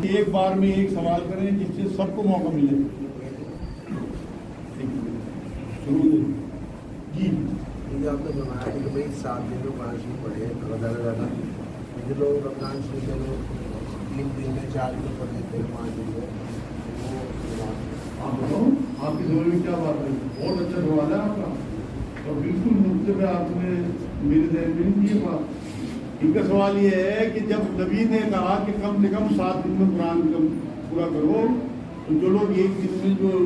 ایک بار میں ایک سوال کریں جس سے سب کو موقع ملے. جی آپ نے بنایا کہ بھائی 7 دن میں 5 دن پڑھے زیادہ جو لوگ رمضان شریف میں 3 دن میں 4 دن پڑھ لیتے ہیں 5 دن میں آپ بتاؤ آپ کی سمجھ میں کیا بات ہے. بہت اچھا سوال ہے آپ کا اور بالکل نقطے پہ آپ نے میرے ذہن میں نہیں کی بات. ان کا سوال یہ ہے کہ جب نبی نے کہا کہ کم سے کم 7 دن میں قرآن پورا کرو تو جو لوگ ایک دن میں جو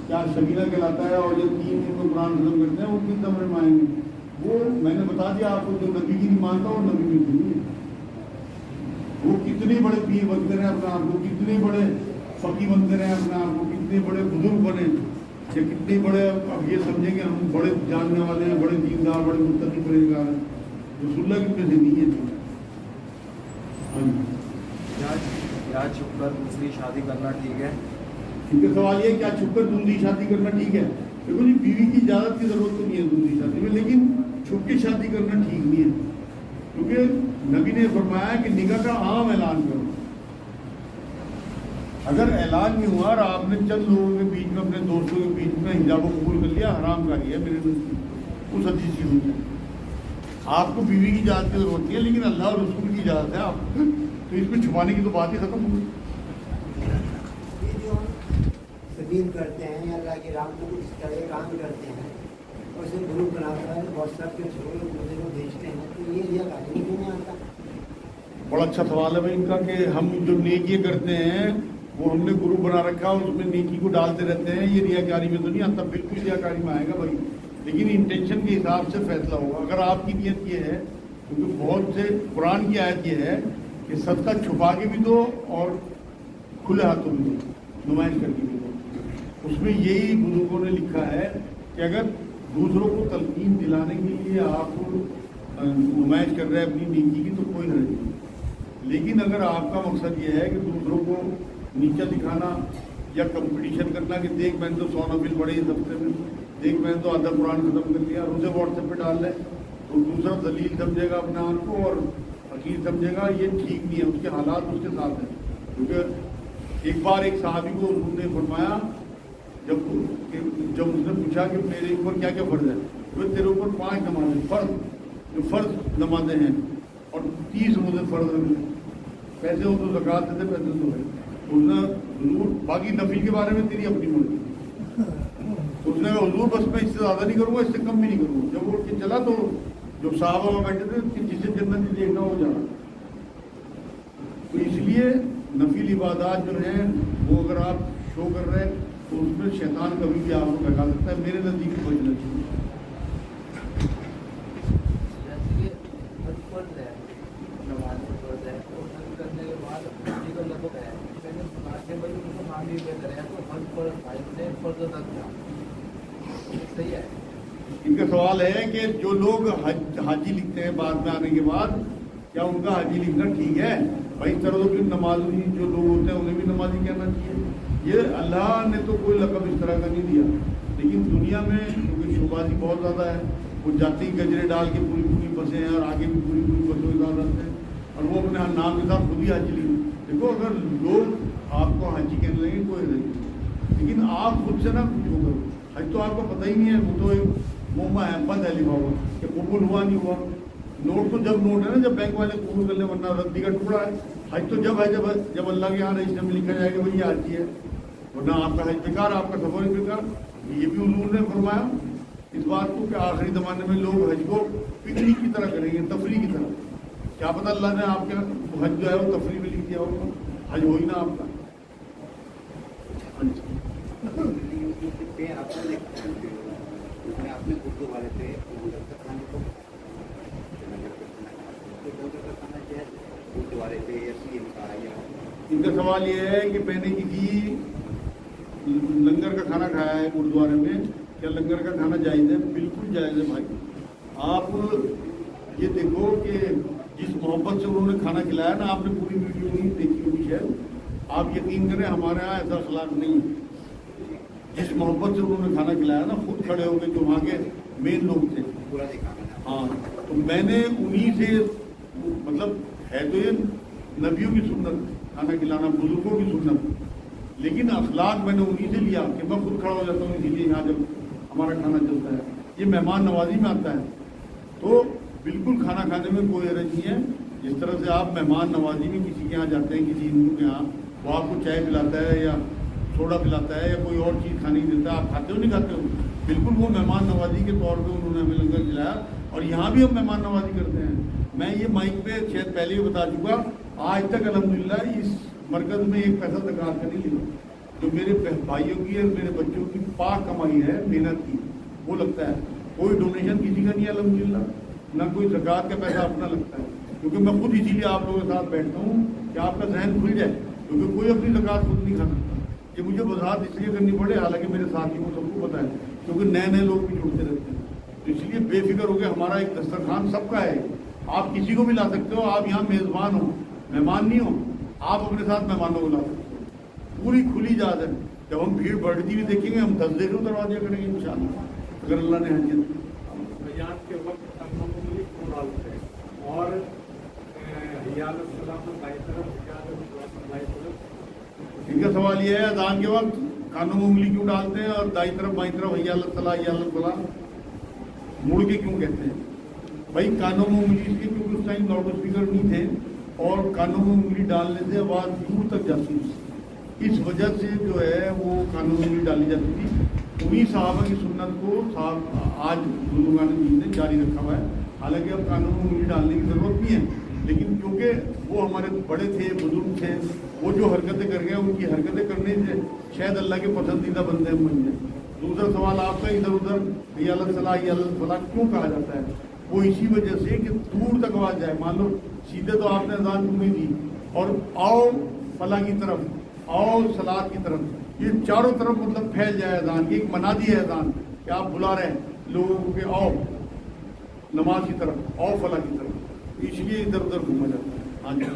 کیا شبینہ کہلاتا ہے اور جو 3 دن میں قرآن ختم کرتے ہیں وہ کس زمرے میں آئیں گے. وہ میں نے بتا دیا آپ کو جو نبی کی نہیں مانتا اور نبی میں نہیں ہے. وہ کتنے بڑے پیر بنتے رہے اپنے آپ کو, کتنے بڑے فقی بنتے رہے اپنے آپ کو, کتنے بڑے بزرگ بنے یا کتنے بڑے اب یہ سمجھیں کہ ہم بڑے جاننے والے ہیں, بڑے دیندار, بڑے متقی پرہیزگار ہیں. رسول اللہ کی میں سے نہیں ہے. کیا چھپ کر دوسری شادی کرنا ٹھیک ہے؟ ان کا سوال یہ ہے کیا چھپ کر دوسری شادی کرنا ٹھیک ہے. دیکھو جی بیوی کی اجازت کی ضرورت تو نہیں ہے دوسری شادی میں, لیکن چھپ کے شادی کرنا ٹھیک نہیں ہے کیونکہ نبی نے فرمایا کہ نکاح کا عام اعلان کرو. اگر اعلان نہیں ہوا اور آپ نے چند لوگوں کے بیچ میں اپنے دوستوں کے بیچ میں حجاب کو قبول کر لیا, حرام کاری ہے میرے نزدیک. اس حدیث کی ہوئی ہے آپ کو بیوی کی اجازت کی ضرورت نہیں ہے لیکن اللہ اور رسول کی اجازت ہے آپ کو, تو اس میں چھپانے کی تو بات ہی ختم ہو گئی. سبیل کرتے ہیں یا اللہ کے رام کو کچھ طرح کام کرتے ہیں اور اسے گروپ بنا کر واٹس ایپ کے تھرو ایک دوسرے کو بھیجتے ہیں تو یہ ریا کاری کیوں نہیں آتا؟ بڑا اچھا سوال ہے بھائی ان کا کہ ہم جو نیکی کرتے ہیں وہ ہم نے گروپ بنا رکھا اور اس میں نیکی کو ڈالتے رہتے ہیں, یہ ریا کاری میں تو نہیں آتا. بالکل ریا کاری میں آئے گا بھائی, لیکن انٹینشن کے حساب سے فیصلہ ہوگا. اگر آپ کی نیت یہ ہے, کیونکہ بہت سے قرآن کی آیت یہ ہے کہ صدقہ چھپا کے بھی دو اور کھلے ہاتھوں بھی دو, نمائش کر کے بھی دو. اس میں یہی بزرگوں نے لکھا ہے کہ اگر دوسروں کو تلقین دلانے کے لیے آپ نمائش کر رہے ہیں اپنی نیکی کی تو کوئی حرج نہیں, لیکن اگر آپ کا مقصد یہ ہے کہ دوسروں کو نیچا دکھانا یا کمپٹیشن کرنا کہ دیکھ میں نے تو 100 نفل پڑے اس ہفتے میں, دیکھ میں نے تو آدھا قرآن ختم کر لیا, اور اسے واٹس ایپ پہ ڈال دیں تو دوسرا ذلیل سمجھے گا اپنے آپ کو اور حقیر سمجھے گا. یہ ٹھیک نہیں ہے. اس کے حالات اس کے ساتھ ہیں. کیونکہ ایک بار ایک صحابی کو حضور نے فرمایا جب اس نے پوچھا کہ میرے اوپر کیا کیا فرض ہے, تو تیرے اوپر 5 نمازیں فرض نمازیں ہیں اور 30 مجھے فرض رکھے, پیسے ہو تو زکوٰۃ دیتے, پیسے تو ہے. اس نے حضور باقی نفل کے بارے میں تیری اپنی مرضی. اس نے کہا حضور بس میں اس سے زیادہ نہیں کروں گا, اس سے کم بھی نہیں کروں گا. جب اٹھ کے چلا تو جو صحابہ میں بیٹھے تھے کہ جسے جنت نہیں دیکھنا ہو جانا. تو اس لیے نفل عبادات جو ہیں وہ اگر آپ شو کر رہے ہیں تو اس میں شیطان کبھی بھی آپ کو بہکا سکتا ہے. میرے نزدیک سوچنا چاہیے. ان کا سوال ہے کہ جو لوگ حاجی لکھتے ہیں بعد میں آنے کے بعد, کیا ان کا حاجی لکھنا ٹھیک ہے؟ بھائی طرح کی نمازی جو لوگ ہوتے ہیں انہیں بھی نمازی کہنا چاہیے. یہ اللہ نے تو کوئی لقب اس طرح کا نہیں دیا, لیکن دنیا میں کیونکہ شوبازی بہت زیادہ ہے, وہ جاتی گجرے ڈال کے پوری پوری بسیں ہیں اور آگے بھی پوری پوری بسوں کے ساتھ آتے ہیں اور وہ اپنے نام کے ساتھ خود ہی حاجی لکھتے. دیکھو اگر لوگ آپ کو حاجی کہنے لگیں کوئی نہیں, لیکن آپ خود سے نہ پوچھو کرو. حج تو آپ کو پتہ ہی نہیں ہے, وہ تو ایک موما ہے, بند ہے لکھا ہوا کہ قبول ہوا نہیں ہوا. نوٹ تو جب نوٹ ہے نا جب بینک والے قبول کر لیں, ورنہ ردی کا ٹکڑا ہے. حج تو جب ہے جب اللہ کے یہاں رجسٹر میں لکھا جائے گا بھائی یہ حاجی ہے, ورنہ آپ کا حج بیکار, آپ کا سفر بیکار. یہ بھی حضور نے فرمایا اس بات کو کہ آخری زمانے میں لوگ حج کو پکنک کی طرح کریں گے, تفریح کی طرح. کیا پتہ اللہ نے آپ کے حج جو ہے وہ تفریح میں لکھ دیا ہوگا, حج ہو ہی نا آپ کا. اپنے اردو والے پہ اردو والے پہ ان کا سوال یہ ہے کہ میں نے کسی لنگر کا کھانا کھایا ہے گردوارے میں, کیا لنگر کا کھانا جائز ہے؟ بالکل جائز ہے بھائی. آپ یہ دیکھو کہ جس محبت سے انہوں نے کھانا کھلایا نا, آپ نے پوری ویڈیو نہیں دیکھی ہوگی شاید, آپ یقین کریں ہمارے یہاں ایسا اخلاق نہیں ہے. جس محبت سے انہوں نے کھانا کھلایا نا, خود کھڑے ہو گئے جو وہاں کے مین لوگ تھے. ہاں, تو میں نے انہی سے مطلب ہے تو یہ नबियों की सुन्नत खाना खिलाना, बुजुर्गों की सुन्नत। लेकिन अखलाक मैंने उन्हीं से लिया कि मैं खुद खड़ा हो जाता हूँ, इसीलिए यहाँ जब हमारा खाना चलता है ये मेहमान नवाजी में आता है। तो बिल्कुल खाना खाने में कोई हरज नहीं है। जिस तरह से आप मेहमान नवाजी में किसी के यहाँ जाते हैं, किसी हिंदू के यहाँ, वो आपको चाय पिलाता है या सोडा पिलाता है या कोई और चीज़ खाने की देता है, आप खाते हो नहीं खाते हो? बिल्कुल वो मेहमान नवाजी के तौर पे उन्होंने हमें लंगर खिलाया, और यहाँ भी हम मेहमान नवाजी करते हैं। मैं ये माइक पे शायद पहले ही बता चुका, आज तक अल्हम्दुलिल्लाह इस मरकज़ में एक पैसा सरकार का नहीं लिया। जो मेरे भाइयों की और मेरे बच्चों की पाक कमाई है, मेहनत की, वो लगता है। कोई डोनेशन किसी का नहीं है अल्हम्दुलिल्लाह, ना कोई सरकार का पैसा अपना लगता है। क्योंकि मैं खुद इसीलिए आप लोगों के साथ बैठता हूँ कि आपका जहन खुल जाए, क्योंकि कोई अपनी ज़कात खुद नहीं खा सकता। ये मुझे वजाहत इसलिए करनी पड़े, हालांकि मेरे साथियों को सबको पता है, क्योंकि नए नए लोग भी जुड़ते रहते हैं। तो इसलिए बेफिक्र हो गया, हमारा एक दस्तरखान सबका है, आप किसी को भी ला सकते हो। आप यहाँ मेज़बान हो, मेहमान नहीं हो, आप अपने साथ मेहमानों को ला सकते हो। पूरी खुली इजाज़त है। जब हम भीड़ बढ़ती हुई देखेंगे, हम 10 देर उतरवा दिया करेंगे इंशाअल्लाह, अगर अल्लाह ने हजत बयान के वक्त अमली को डालते हैं और इनका सवाल ये है, अजान के वक्त कानों में उंगली क्यों डालते हैं और दाई तरफ बाई तरफ हैया अल्लाह सलाह हैया अल्लाह सलाह मुड़ के क्यों कहते हैं? भाई कानों में उंगली इसलिए क्योंकि उस टाइम लाउड स्पीकर नहीं थे, और कानों में उंगली डालने से आवाज़ दूर तक जाती थी। इस वजह से जो है वो कानों में उंगली डाली जाती थी। उन्हीं साहबा की सुन्नत को आज बुजुर्गान दीन ने जारी रखा हुआ है। हालांकि अब कानून में उंगली डालने की ज़रूरत नहीं है, लेकिन क्योंकि वो हमारे बड़े थे, बुजुर्ग थे, वो जो हरकतें कर गए, उनकी हरकतें करने से शायद अल्लाह के पसंदीदा बंदे हम बन जाए। दूसरा सवाल आपका, इधर उधर या अल्लाह सलाह या अल्लाह सलाह क्यों कहा जाता है? वो इसी वजह से कि दूर तक आवाज़ जाए। मान लो सीधे तो आपने अज़ान सुनी दी, और आओ फला की तरफ, आओ सलात की तरफ, ये चारों तरफ मतलब फैल जाए अज़ान की। एक मनादी है अज़ान कि आप बुला रहे हैं लोगों को कि आओ नमाज की तरफ, आओ फला की तरफ, इसलिए इधर उधर घूमा जाता है। हाँ जी,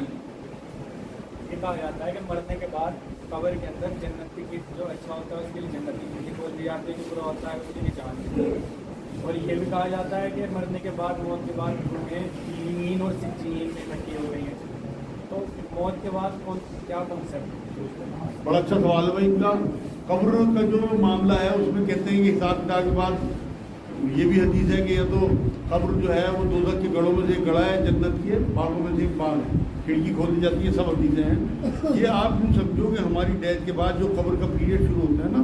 ये कहा जाता है कि मरने के बाद कब्र के अंदर जन्नत की जो अच्छा होता है उसके लिए जन्नत की खिड़की खोल दी जाती है, जो बुरा होता है उसके लिए जहन्नम। और ये भी कहा जाता है कि मरने के बाद, मौत के बाद रूहें लीन और सिज्जीन में इकट्ठी हो गई हैं। तो मौत के बाद क्या कॉन्सेप्ट? बड़ा अच्छा सवाल है भाई इनका। कब्र का जो मामला है उसमें कहते हैं कि हिसाब किताब के बाद ये भी हदीस है कि या तो कब्र जो है वो दोज़ख के गढ़ों में से एक गढ़ा है, जन्नत के बागों में से एक बाग है, खिड़की खोल दी जाती है, सब हदीसें हैं। ये आप यूँ समझो कि हमारी डेथ के बाद जो कब्र का पीरियड शुरू होता है ना,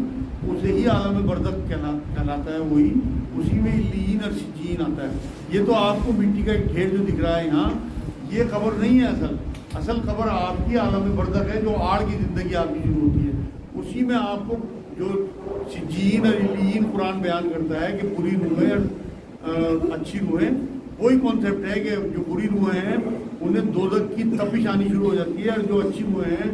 उसे ही आलम बरज़ख कहलाता है, वही उसी में लीन और सिज्जीन आता है। ये तो आपको मिट्टी का एक ढेर जो दिख रहा है यहाँ, ये कब्र नहीं है। असल कब्र आपकी आलम बरज़ख है, जो आड़ की ज़िंदगी आपकी शुरू होती है। उसी में आपको जो सिज्जीन और लीन कुरान बयान करता है कि बुरी रूहें और अच्छी रूहें, वही कॉन्सेप्ट है कि जो बुरी रूहें हैं उन्हें दोज़ख की तपिश आनी शुरू हो जाती है, और जो अच्छी रूहें हैं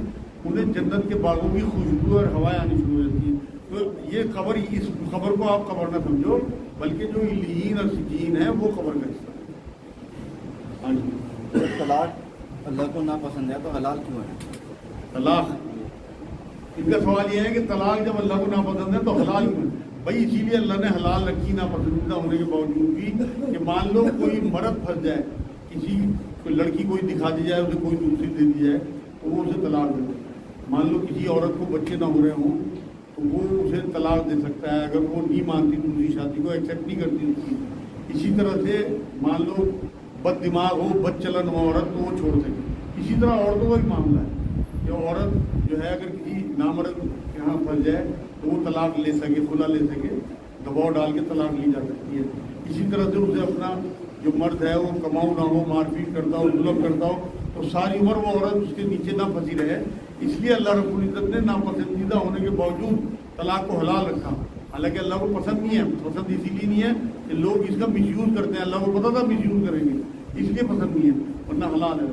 उन्हें जन्नत के बागों की खुशबू और हवाएं आनी शुरू हो जाती हैं। तो ये कब्र, इस कब्र को आप कब्र ना समझो, बल्कि जो लीन और सिज्जीन है वो कब्र का हिस्सा है। हाँ जी, तलाक अल्लाह को नापसंद है तो हलाल क्यों है? तलाक, इनका सवाल ये है कि तलाक जब अल्लाह को नापसंद है तो हलाल क्यों है? भाई इसीलिए अल्लाह ने हलाल रखी नापसंदीदा होने के बावजूद भी, कि मान लो कोई मर्द फंस जाए, किसी कोई लड़की कोई दिखा दी जाए, उसे कोई दूसरी दे दी जाए, तो वो उसे तलाक दे दे। मान लो किसी औरत को बच्चे ना हो रहे हों तो वो उसे तलाक दे सकता है, अगर वो नहीं मानती दूसरी शादी को, एक्सेप्ट नहीं करती उसकी। इसी तरह से मान लो बद दिमाग हो, बद चलन हो औरत, तो वो छोड़ सके। इसी तरह औरतों का भी मामला है, जो औरत जो है अगर किसी नामर्द के यहाँ फंस जाए तो वो तलाक ले सके, खुला ले सके, दबाव डाल के तलाक ली जा सकती है। इसी तरह से उसे अपना जो मर्द है वो कमाऊ ना हो, मारपीट करता हो, जुल्म करता हो, तो सारी उम्र वो औरत उसके नीचे ना फंसी रहे। इसलिए अल्लाह रब्बुल इज़्ज़त ने नापसंदीदा होने के बावजूद तलाक को हलाल रखा। हालांकि अल्लाह को पसंद नहीं है, पसंद इसीलिए नहीं है कि लोग इसका मिसयूज़ करते हैं। अल्लाह को पता था मिसयूज़ करेंगे, इसलिए पसंद नहीं है, वरना हलाल है।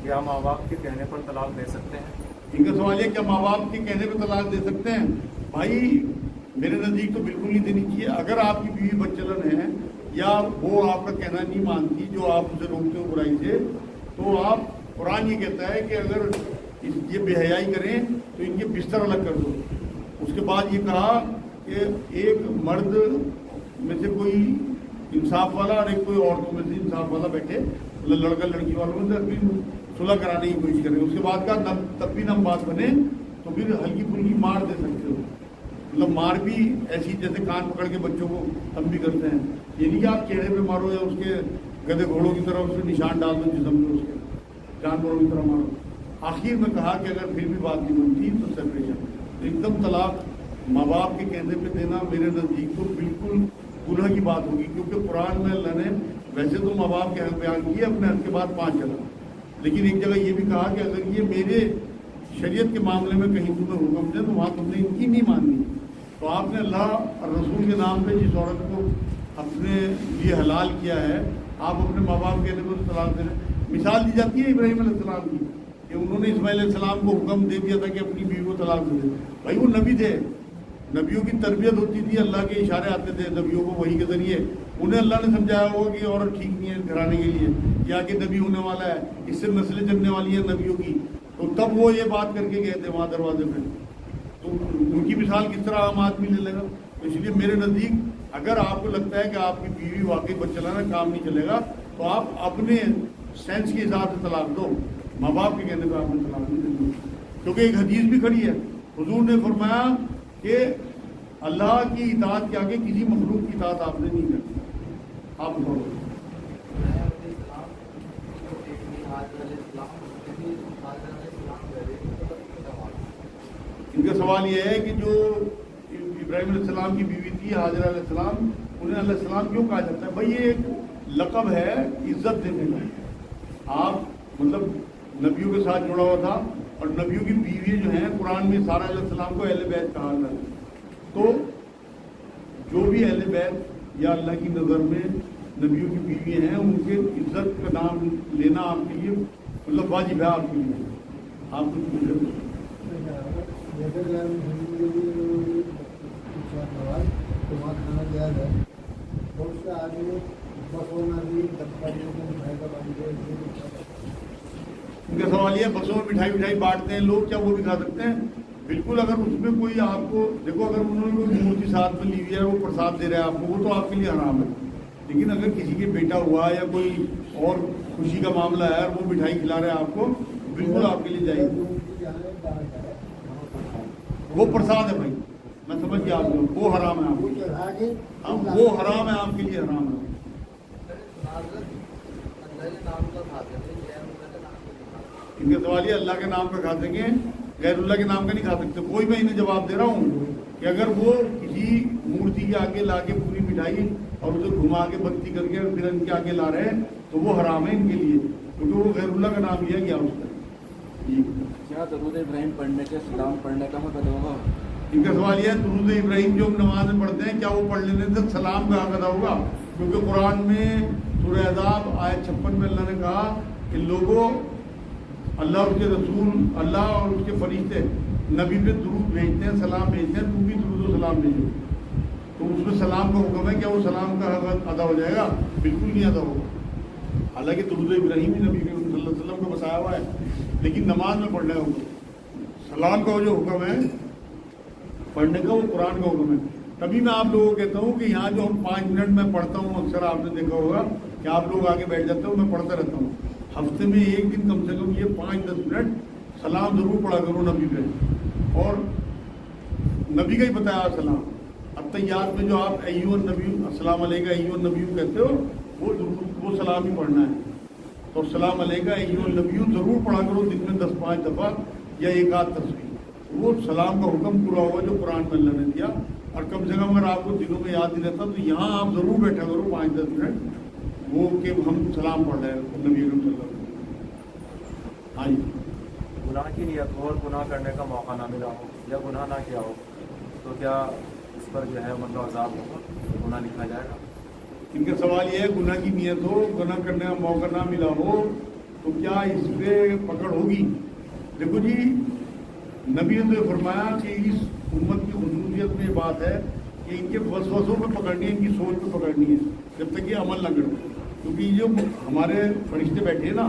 क्या माँ बाप के कहने पर तलाक दे सकते हैं? इनका सवाल है क्या माँ बाप के कहने पर तलाक दे सकते हैं? भाई मेरे नज़दीक तो बिल्कुल नहीं देनी चाहिए। अगर आपकी बीवी बच्चलन है या वो आपका कहना नहीं मानती, जो आप उसे रोकते हो बुराई से, तो आप, कुरान ये कहता है कि अगर ये बेहयाई करें तो इनके बिस्तर अलग कर दो। उसके बाद ये कहा कि एक मर्द में से कोई इंसाफ वाला और एक कोई औरतों में से इंसाफ वाला बैठे, मतलब लड़का लड़की वालों में तो फिर सुलह कराने की कोशिश करें। उसके बाद का तब भी नम बात बने तो फिर हल्की फुल्की मार दे सकते हो, मतलब मार भी ऐसी जैसे कान पकड़ के बच्चों को हम भी करते हैं। ये नहीं कि आप चेहरे पे मारो या उसके गधे घोड़ों की तरह उसमें निशान डाल दो जिस्म में, उसके जानवरों की तरह मारो। आखिर में कहा कि अगर फिर भी बात नहीं बनती तो सेपरेशन, तो एकदम तलाक माँ बाप के कहने पे देना मेरे नज़दीक तो बिल्कुल गुनाह की बात होगी, क्योंकि कुरान में अल्लाह ने वैसे तो माँ बाप के हक बयान किए अपने हक के बाद 5 जगह, लेकिन एक जगह ये भी कहा कि अगर ये मेरे शरीयत के मामले में कहीं तुम्हें हुक्म दे तो वहाँ तुमने इनकी नहीं माननी। तो आपने अल्लाह और रसूल के नाम पे जिस औरत को अपने लिए हलाल किया है, आप अपने माँ बाप कहने को तलाक दे रहे। मिसाल दी जाती है इब्राहीम अलैहिस्सलाम की कि उन्होंने इस्माइल अलैहिस्सलाम को हुक्म दे दिया था कि अपनी बीवी को तलाक दे दे। भाई वो नबी थे, नबियों की तरबियत होती थी, अल्लाह के इशारे आते थे नबियों को वही के जरिए, उन्हें अल्लाह ने समझाया होगा कि औरत ठीक नहीं है घराने के लिए, या कि नबी होने वाला है, इससे नस्लें चलने वाली है नबियों की, तो तब वो ये बात करके गए थे वहाँ दरवाजे में। तो उनकी मिसाल किस तरह आम आदमी ले लेगा? तो इसलिए मेरे नज़दीक अगर आपको लगता है कि आपकी बीवी वाकई बस चलाना काम नहीं चलेगा तो आप अपने सेंस के हिसाब से तलाक दो, माँ बाप के कहने पर आपने तलाक नहीं देनी। क्योंकि एक हदीस भी खड़ी है, हुजूर ने फरमाया कि अल्लाह की इताअत के आगे किसी मखलूक की इताअत आपने नहीं करनी। आप बोलो। इनका सवाल यह है कि जो इब्राहिम अलैहिस्सलाम की बीवी थी हाजरा अलैहिस्सलाम, उन्हें अलैहिस्सलाम क्यों कहा जाता है? भाई ये एक लक़ब है इज्जत देने का। आप मतलब नबियों के साथ जुड़ा हुआ था और नबियों की बीवी जो हैं कुरान में सारा अलैहिस्सलाम को अहले बैत कहा जाता है। तो जो भी अहले बैत या अल्लाह की नज़र में नबियों की बीवी हैं उनके इज्जत का नाम लेना आपके लिए मतलब वाजिब है आपके लिए। आप कुछ पूछे जैसे कि हम हिंदी सवाल तो वहाँ खाना दिया है, बहुत से आदमी बसों में भी मिठाई का बांट दे। उनका सवाल ये है बसों में मिठाई बांटते हैं लोग, क्या वो भी खा सकते हैं? बिल्कुल। अगर उसमें कोई आपको देखो, अगर उन्होंने कोई मूर्ति साथ में ली हुई है वो प्रसाद दे रहा है आपको, वो तो आपके लिए हराम है। लेकिन अगर किसी के बेटा हुआ या कोई और खुशी का मामला है और वो मिठाई खिला रहे हैं आपको, बिल्कुल आपके लिए जाएगी, वो प्रसाद है भाई, मैं समझ गया आपको, वो हराम है आपको। हाँ, वो हराम है आपके लिए, हराम है। इनके सवाल ये अल्लाह के नाम पे खा सकें, गैरुल्लाह के नाम का नहीं खा सकते। कोई मैं इन्हें जवाब दे रहा हूँ कि अगर वो किसी मूर्ति के आगे ला के पूरी मिठाई और उसे घुमा के बत्ती करके और फिर इनके आगे ला रहे हैं तो वो हराम है इनके लिए, क्योंकि वो गैरुल्लाह का नाम लिया गया उसका। क्या दरूद इब्राहिम पढ़ने के सलाम पढ़ने का हक अदा होगा? इनका सवाल यह है दरूद इब्राहिम जो हम नमाज में पढ़ते हैं क्या वो पढ़ लेने से सलाम का हक अदा होगा? क्योंकि कुरान में सूरह अहज़ाब आयत 56 में अल्लाह ने कहा कि लोगों अल्लाह उसके रसूल अल्लाह और उसके फरिश्ते नबी पे दुरूद भेजते हैं, सलाम भेजते हैं, तुम भी दुरूद और सलाम भेजो। तो उसमें सलाम का हुक्म है, क्या वो सलाम का हक अदा हो जाएगा? बिल्कुल नहीं अदा होगा। हालांकि दुरूद इब्राहिम ही नबी सल्लल्लाहु अलैहि वसल्लम को बताया हुआ है, लेकिन नमाज में पढ़ने का हुक्म, सलाम का जो हुक्म है पढ़ने का, वो कुरान का हुक्म है। तभी मैं आप लोगों को कहता हूँ कि यहाँ जो हम 5 मिनट में पढ़ता हूँ, अक्सर आपने देखा होगा कि आप लोग आगे बैठ जाते हो, मैं पढ़ता रहता हूँ। हफ्ते में एक दिन कम से कम ये 5-10 मिनट सलाम जरूर पढ़ा करो नबी पे, और नबी का ही बताया सलाम। अब तैयार में जो आप अय्युहन नबी अस्सलाम अलैका अय्युहन नबी कहते हो, वो सलाम ही पढ़ना है। तो सलाम अलैका अय्युहन नबी जरूर पढ़ा करो दिन में 10-5 दफ़ा या एक आध तस्वीर। वो सलाम का हुक्म पूरा हुआ जो कुरान में अल्लाह ने दिया। और कम से कम अगर आपको दिनों में याद नहीं रहता तो यहाँ आप ज़रूर बैठा करो 5-10 मिनट, वो कि हम सलाम पढ़ रहे हैं नबी अकरम सल्लल्लाहु अलैहि वसल्लम। हाँ जी। गुनाह की नियत हो और गुनाह करने का मौका ना मिला हो या गुनाह ना किया हो तो क्या इस पर जो है मतलब अज़ाब होगा, गुनाह लिखा जाएगा? इनका सवाल ये है गुनाह की नियत हो, गुनाह करने का मौका ना मिला हो तो क्या इस पर पकड़ होगी? देखो जी, नबी ने तो फरमाया कि इस उम्मत की खसूसियत में बात है कि इनके वसवसों पे पकड़नी है, इनकी सोच पे पकड़नी है, जब तक ये अमल ना करे। क्योंकि जो हमारे फरिश्ते बैठे हैं ना,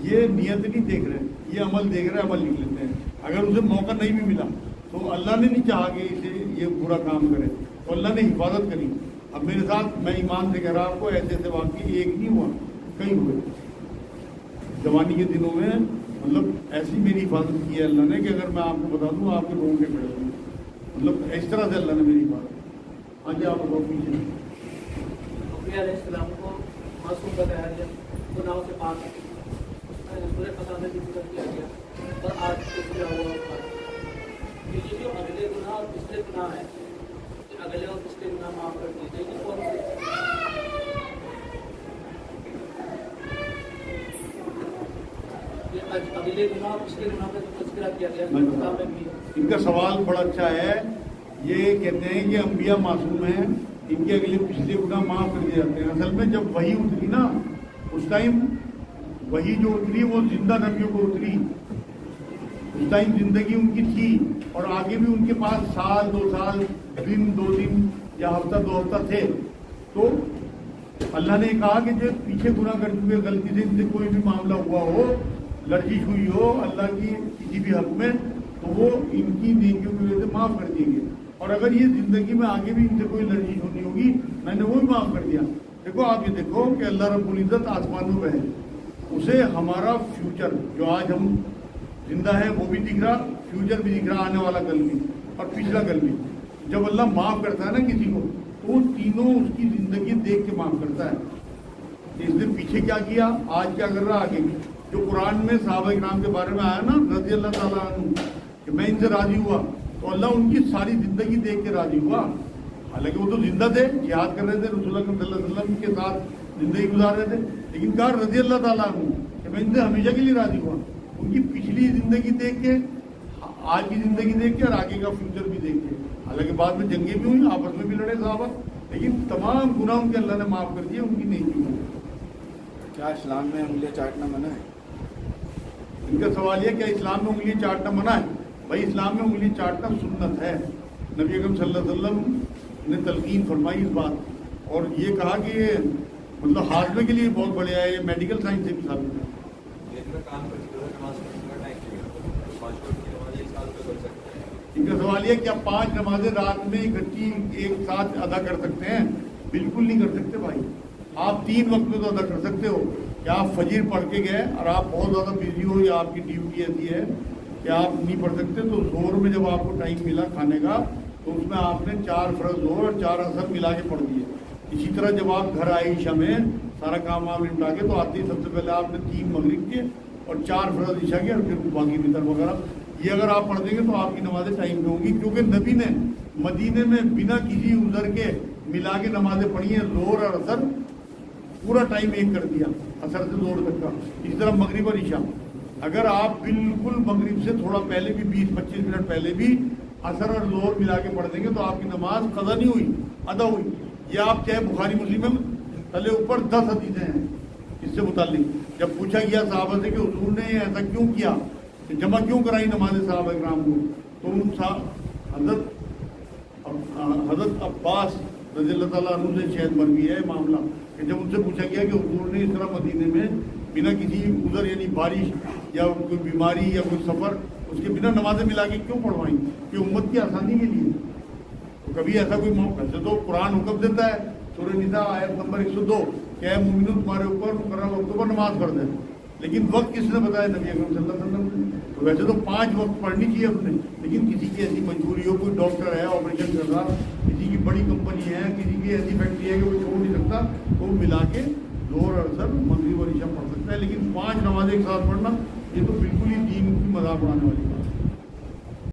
ये नियत नहीं देख रहे, ये अमल देख रहे हैं, अमल लिख लेते हैं। अगर उसे मौका नहीं भी मिला तो अल्लाह ने नहीं चाहा कि इसे ये बुरा काम करे, तो अल्लाह ने हिफाजत करी। अब मेरे साथ, मैं ईमान से कह रहा आपको, ऐसे ऐसे वाकई एक नहीं हुआ, कई हुए। जवानी के दिनों में मतलब ऐसी मेरी हिफाजत की है अल्लाह ने कि अगर मैं आपको बता दूँ आपके रोंगटे खड़े होंगे, मतलब इस तरह से अल्लाह ने मेरी हिफाजत। हाँ जी, आप बताओ पीछे। नबी अलैहिस्सलाम को मासूम बताया गया, गुनाहों से पाक सूरह फसाद में जिक्र किया गया। और आज क्या हुआ कि ये जो अगले गुनाह और पिछले गुनाह है, अगले और पिछले गुनाह माफ कर दिए जाएंगे। कौन से अगले गुनाह और पिछले गुनाह का जो तज़किरा किया गया, इनका सवाल बड़ा अच्छा है। ये कहते हैं कि अंबिया मासूम हैं, इनके अगले पिछले गुनाह माफ कर दिए जाते हैं। असल में जब वही उतरी ना, उस टाइम वही जो उतरी वो जिंदा नबियों को उतरी, उस टाइम जिंदगी उनकी थी और आगे भी उनके पास साल 2 साल, दिन 2 दिन या हफ्ता 2 हफ्ता थे। तो अल्लाह ने कहा कि जो पीछे गुनाह कर चुके, गलती से इनसे कोई भी मामला हुआ हो, लर्जिश हुई हो अल्लाह की किसी भी हक में, तो वो इनकी नेकियों की वजह से माफ कर देंगे। और अगर ये जिंदगी में आगे भी इनसे कोई लर्जिश होनी होगी, मैंने वो भी माफ कर दिया। देखो आप ये देखो कि अल्लाह रब्बुल इज्जत आसमानों पे है, उसे हमारा फ्यूचर जो आज हम जिंदा है वो भी दिख रहा, फ्यूचर भी दिख रहा, आने वाला कल भी और पिछला कल भी। जब अल्लाह माफ करता है ना किसी को, तो वो तीनों उसकी जिंदगी देख के माफ करता है। इसने पीछे क्या किया, आज क्या कर रहा, आगे भी। जो कुरान में सहाबा इकराम के बारे में आया ना, रज़ी अल्लाह ताला अन्हु, कि मैं इनसे राजी हुआ, तो अल्लाह उनकी सारी जिंदगी देख के राजी हुआ। हालांकि वो तो जिंदा थे, जिहाद कर रहे थे, रसूल अकरम सल्लल्लाहु अलैहि वसल्लम के साथ जिंदगी गुजार रहे थे, लेकिन कहा रज़ी अल्लाह ताला अन्हु कि मैं इनसे हमेशा के लिए राजी हुआ। उनकी पिछली जिंदगी देख के, आज की जिंदगी देख के और आगे का फ्यूचर भी देख के। हालांकि बाद में जंगें भी हुई, आपस में भी लड़े साहबा, लेकिन तमाम गुनाह उनके अल्लाह ने माफ कर दिए, उनकी नेकी हुई। क्या इस्लाम में उंगलियां चाटना मना है? इनका सवाल यह क्या इस्लाम में उंगली चाटना मना है? भाई इस्लाम में उंगली चाटना सुन्नत है। नबी अकरम सल्लल्लाहु अलैहि वसल्लम ने तलकीन फरमाई इस बात, और ये कहा कि ये मतलब हाजमे के लिए बहुत बढ़िया है, ये मेडिकल साइंस से भी साबित है। इनका सवाल यह क्या 5 नमाजें रात में इकट्ठी एक साथ अदा कर सकते हैं? बिल्कुल नहीं कर सकते भाई। आप 3 वक्त में तो अदा कर सकते हो कि आप फजीर पढ़ के गए और आप बहुत ज़्यादा बिजी हो या आपकी ड्यूटी ऐसी है कि आप नहीं पढ़ सकते, तो जोर में जब आपको टाइम मिला खाने का, तो उसमें आपने 4 फर्ज जोर और 4 असर मिला के पढ़ दिए। इसी तरह जब आप घर आए ईशा में सारा काम वाम निपटा के, तो आते ही सबसे पहले आपने 3 मगरिब के और 4 फर्ज ईशा के और फिर बाकी वितर वगैरह, ये अगर आप पढ़ देंगे तो आपकी नमाजें टाइम पे होंगी। क्योंकि नबी ने मदीने में बिना किसी उज़र के मिला के नमाजें पढ़ी हैं, जोर और असर पूरा टाइम एक कर दिया, असर से जोर तक का। इस तरह मगरिब और ईशा, अगर आप बिल्कुल मगरिब से थोड़ा पहले भी 20-25 मिनट पहले भी असर और जोर मिला के पढ़ देंगे तो आपकी नमाज कज़ा नहीं हुई, अदा हुई। ये आप चाहे बुखारी मुस्लिम में तले ऊपर 10 हदीसें हैं इससे मुताल्लिक। जब पूछा गया साहबा से कि हुजूर ने ऐसा क्यों किया, जमा क्यों कराई नमाज साहबा इकराम को, तो उन हज़रत अब्बास रज़ी अल्लाह ताला अन्हु से शायद मरवी है मामला, कि जब उनसे पूछा गया कि हुजूर ने इस तरह मदीने में बिना किसी उधर यानी बारिश या कोई बीमारी या कोई सफ़र, उसके बिना नमाजें मिला के क्यों पढ़वाई, कि उम्मत की आसानी के लिए। तो कभी ऐसा कोई मौका, वैसे तो कुरान हुक्म देता है, सूरह निसा आयत नंबर 102, क्या है मुमिनों तुम्हारे ऊपर मुकर्रर वक्तों पर नमाज पढ़ दें, लेकिन वक्त किसने बताया? नबी अकरम सल्लल्लाहु अलैहि वसल्लम ने। तो वैसे तो 5 वक्त पढ़नी चाहिए अपने, लेकिन किसी की ऐसी मजबूरी हो, कोई डॉक्टर है ऑपरेशन कर रहा, किसी की बड़ी कंपनी है, किसी की ऐसी फैक्ट्री है कि वो छोड़ नहीं सकता, तो मिला के जोर और असर मगरिब और ईशा पढ़ सकता है। लेकिन 5 नमाजें एक साथ पढ़ना, ये तो बिल्कुल ही दीन की मजाक उड़ाने वाली बात है।